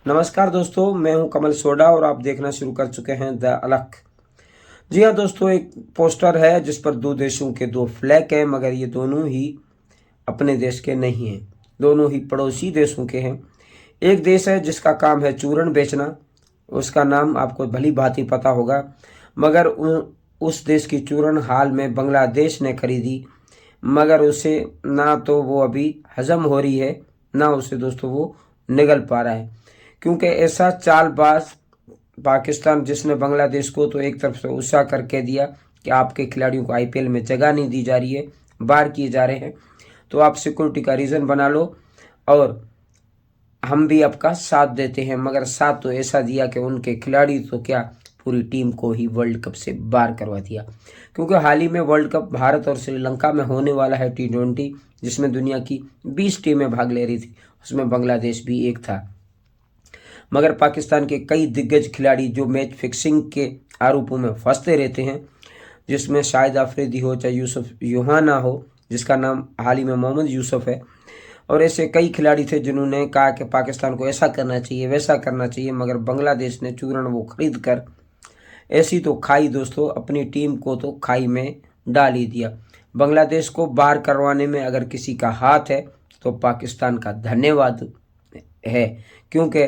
नमस्कार दोस्तों, मैं हूं कमल सोडा और आप देखना शुरू कर चुके हैं द अलख। जी हाँ दोस्तों, एक पोस्टर है जिस पर दो देशों के दो फ्लैग हैं, मगर ये दोनों ही अपने देश के नहीं हैं, दोनों ही पड़ोसी देशों के हैं। एक देश है जिसका काम है चूरण बेचना, उसका नाम आपको भली भांति पता होगा, मगर उस देश की चूरण हाल में बांग्लादेश ने खरीदी, मगर उसे ना तो वो अभी हजम हो रही है, ना उसे दोस्तों वो निगल पा रहा है। क्योंकि ऐसा चालबाज पाकिस्तान, जिसने बांग्लादेश को तो एक तरफ से उत्साह करके दिया कि आपके खिलाड़ियों को आईपीएल में जगह नहीं दी जा रही है, बाहर किए जा रहे हैं, तो आप सिक्योरिटी का रीज़न बना लो और हम भी आपका साथ देते हैं। मगर साथ तो ऐसा दिया कि उनके खिलाड़ी तो क्या, पूरी टीम को ही वर्ल्ड कप से बाहर करवा दिया। क्योंकि हाल ही में वर्ल्ड कप भारत और श्रीलंका में होने वाला है T20, जिसमें दुनिया की 20 टीमें भाग ले रही थी, उसमें बांग्लादेश भी एक था। मगर पाकिस्तान के कई दिग्गज खिलाड़ी जो मैच फिक्सिंग के आरोपों में फंसते रहते हैं, जिसमें शाहिद अफरीदी हो चाहे यूसुफ यूहाना हो, जिसका नाम हाल ही में मोहम्मद यूसुफ है, और ऐसे कई खिलाड़ी थे जिन्होंने कहा कि पाकिस्तान को ऐसा करना चाहिए वैसा करना चाहिए, मगर बांग्लादेश ने चूरण वो खरीद कर ऐसी तो खाई दोस्तों, अपनी टीम को तो खाई में डाल ही दिया। बांग्लादेश को बाहर करवाने में अगर किसी का हाथ है तो पाकिस्तान का धन्यवाद है, क्योंकि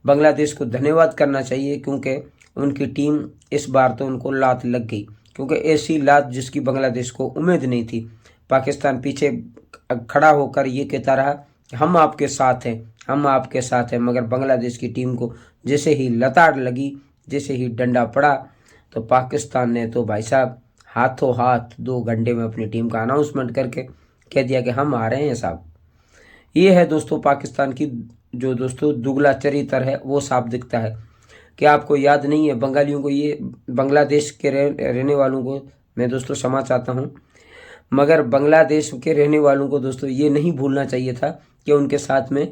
बांग्लादेश को धन्यवाद करना चाहिए, क्योंकि उनकी टीम इस बार तो उनको लात लग गई, क्योंकि ऐसी लात जिसकी बांग्लादेश को उम्मीद नहीं थी। पाकिस्तान पीछे खड़ा होकर ये कहता रहा कि हम आपके साथ हैं, हम आपके साथ हैं, मगर बांग्लादेश की टीम को जैसे ही लताड़ लगी, जैसे ही डंडा पड़ा, तो पाकिस्तान ने तो भाई साहब हाथों हाथ 2 घंटे में अपनी टीम का अनाउंसमेंट करके कह दिया कि हम आ रहे हैं साहब। ये है दोस्तों पाकिस्तान की जो दोस्तों दुगला चरित्र है, वो साफ दिखता है। क्या आपको याद नहीं है बंगालियों को, ये बांग्लादेश के रहने वालों को मैं दोस्तों क्षमा चाहता हूँ, मगर बांग्लादेश के रहने वालों को दोस्तों ये नहीं भूलना चाहिए था कि उनके साथ में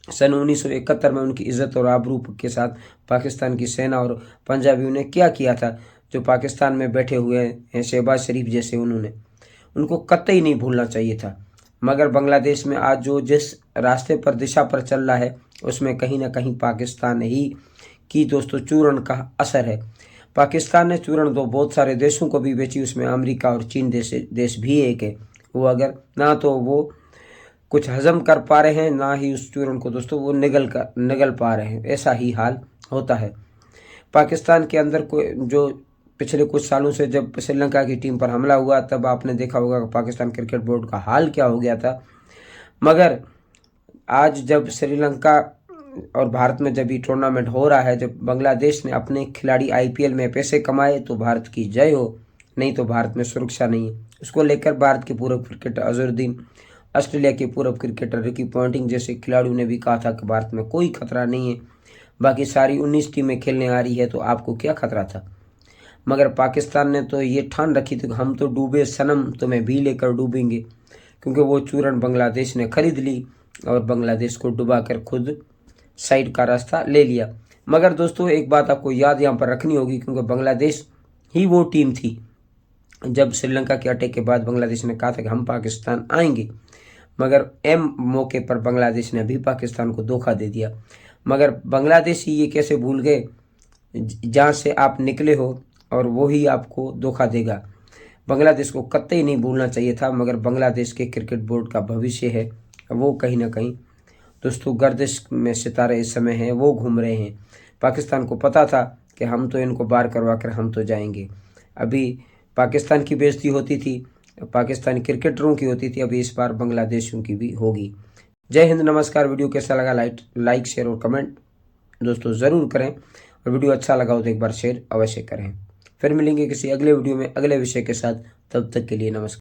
सन 1971 में उनकी इज्जत और आबरू के साथ पाकिस्तान की सेना और पंजाबियों ने क्या किया था। जो पाकिस्तान में बैठे हुए हैं शहबाज शरीफ जैसे, उनको कतई नहीं भूलना चाहिए था। मगर बांग्लादेश में आज जो जिस रास्ते पर दिशा पर चल रहा है, उसमें कहीं ना कहीं पाकिस्तान ही की दोस्तों चूरण का असर है। पाकिस्तान ने चूरण तो बहुत सारे देशों को भी बेची, उसमें अमेरिका और चीन देश भी एक है। वो अगर ना तो वो कुछ हजम कर पा रहे हैं, ना ही उस चूरण को दोस्तों वो निगल पा रहे हैं, ऐसा ही हाल होता है। पाकिस्तान के अंदर कोई जो पिछले कुछ सालों से जब श्रीलंका की टीम पर हमला हुआ, तब आपने देखा होगा कि पाकिस्तान क्रिकेट बोर्ड का हाल क्या हो गया था। मगर आज जब श्रीलंका और भारत में जब ये टूर्नामेंट हो रहा है, जब बांग्लादेश ने अपने खिलाड़ी आईपीएल में पैसे कमाए, तो भारत की जय हो, नहीं तो भारत में सुरक्षा नहीं है। उसको लेकर भारत के पूर्व क्रिकेटर अजहरुद्दीन, ऑस्ट्रेलिया के पूर्व क्रिकेटर रिकी पॉन्टिंग जैसे खिलाड़ियों ने भी कहा था कि भारत में कोई खतरा नहीं है, बाकी सारी 19 टीमें खेलने आ रही है, तो आपको क्या खतरा था। मगर पाकिस्तान ने तो ये ठान रखी थी कि हम तो डूबे सनम, तुम्हें भी लेकर डूबेंगे, क्योंकि वो चूरण बांग्लादेश ने खरीद ली और बांग्लादेश को डुबाकर खुद साइड का रास्ता ले लिया। मगर दोस्तों एक बात आपको याद यहाँ पर रखनी होगी, क्योंकि बांग्लादेश ही वो टीम थी जब श्रीलंका के अटैक के बाद बांग्लादेश ने कहा था कि हम पाकिस्तान आएंगे, मगर मौके पर बांग्लादेश ने भी पाकिस्तान को धोखा दे दिया। मगर बांग्लादेश ही ये कैसे भूल गए जहाँ से आप निकले हो, और वो ही आपको धोखा देगा। बांग्लादेश को कतई नहीं भूलना चाहिए था, मगर बांग्लादेश के क्रिकेट बोर्ड का भविष्य है, वो कहीं ना कहीं दोस्तों गर्दिश में सितारे इस समय हैं, वो घूम रहे हैं। पाकिस्तान को पता था कि हम तो इनको बाहर करवा कर हम तो जाएंगे। अभी पाकिस्तान की बेइज्जती होती थी, पाकिस्तानी क्रिकेटरों की होती थी, अभी इस बार बांग्लादेशियों की भी होगी। जय हिंद, नमस्कार। वीडियो कैसा लगा लाइक शेयर और कमेंट दोस्तों ज़रूर करें, और वीडियो अच्छा लगा हो तो एक बार शेयर अवश्य करें। फिर मिलेंगे किसी अगले वीडियो में अगले विषय के साथ, तब तक के लिए नमस्कार।